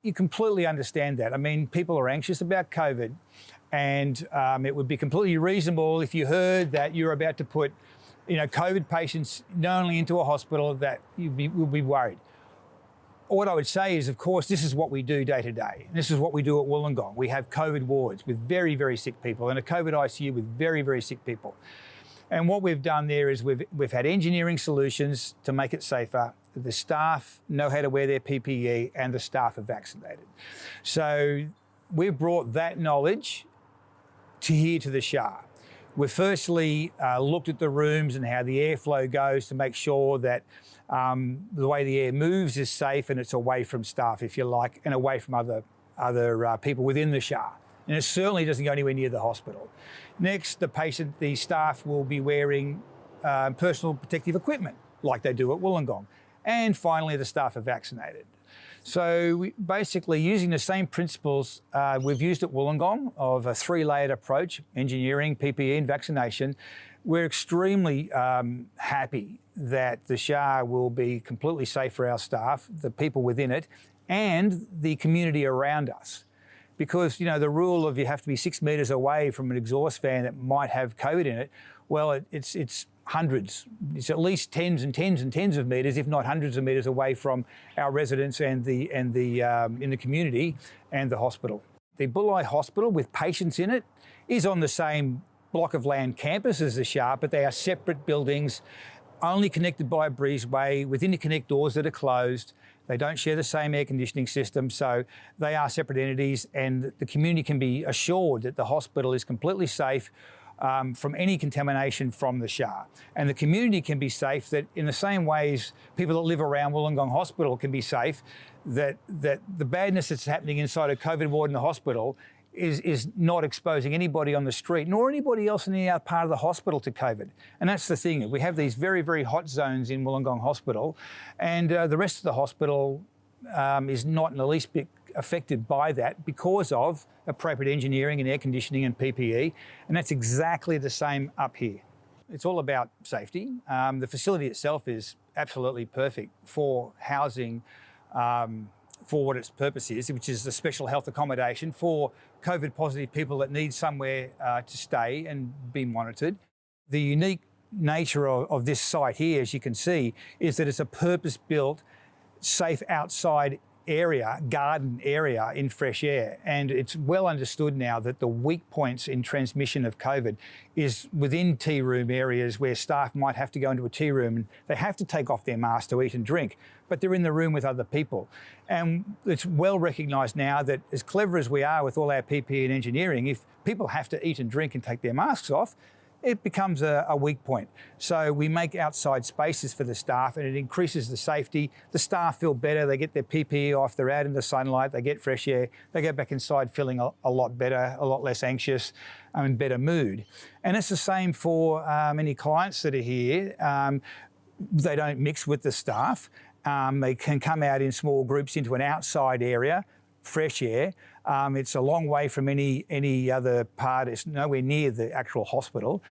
You completely understand that. I mean, people are anxious about COVID, and it would be completely reasonable if you heard that you're about to put, COVID patients not only into a hospital, that you'll be worried. What I would say is, of course, this is what we do day to day. This is what we do at Wollongong. We have COVID wards with very, very sick people and a COVID ICU with very, very sick people. And what we've done there is we've had engineering solutions to make it safer. The staff know how to wear their PPE and the staff are vaccinated. So we've brought that knowledge here to the SHA. We've firstly looked at the rooms and how the airflow goes to make sure that the way the air moves is safe and it's away from staff, if you like, and away from other people within the SHA. And it certainly doesn't go anywhere near the hospital. Next, the staff will be wearing personal protective equipment like they do at Wollongong. And finally, the staff are vaccinated. So basically using the same principles we've used at Wollongong of a three-layered approach, engineering, PPE and vaccination, we're extremely happy that the SHA will be completely safe for our staff, the people within it, and the community around us. Because, the rule of you have to be 6 metres away from an exhaust fan that might have COVID in it, well, it's hundreds. It's at least tens and tens and tens of metres, if not hundreds of metres away from our residents and in the community and the hospital. The Bulli Hospital with patients in it is on the same block of land campus as the SHA, but they are separate buildings, only connected by a breezeway with interconnect doors that are closed. They don't share the same air conditioning system, so they are separate entities, and the community can be assured that the hospital is completely safe from any contamination from the SHA. And the community can be safe that in the same ways people that live around Wollongong Hospital can be safe, that the badness that's happening inside a COVID ward in the hospital is not exposing anybody on the street, nor anybody else in any other part of the hospital to COVID. And that's the thing. We have these very, very hot zones in Wollongong Hospital, and the rest of the hospital is not in the least bit affected by that because of appropriate engineering and air conditioning and PPE. And that's exactly the same up here. It's all about safety. The facility itself is absolutely perfect for housing for what its purpose is, which is the special health accommodation for COVID positive people that need somewhere to stay and be monitored. The unique nature of this site here, as you can see, is that it's a purpose-built, safe outside area, garden area in fresh air. And it's well understood now that the weak points in transmission of COVID is within tea room areas where staff might have to go into a tea room and they have to take off their mask to eat and drink, but they're in the room with other people. And it's well recognised now that as clever as we are with all our PPE and engineering, if people have to eat and drink and take their masks off, it becomes a weak point. So we make outside spaces for the staff and it increases the safety. The staff feel better, they get their PPE off, they're out in the sunlight, they get fresh air, they go back inside feeling a lot better, a lot less anxious, in better mood. And it's the same for any clients that are here. They don't mix with the staff. They can come out in small groups into an outside area, fresh air. It's a long way from any other part. It's nowhere near the actual hospital.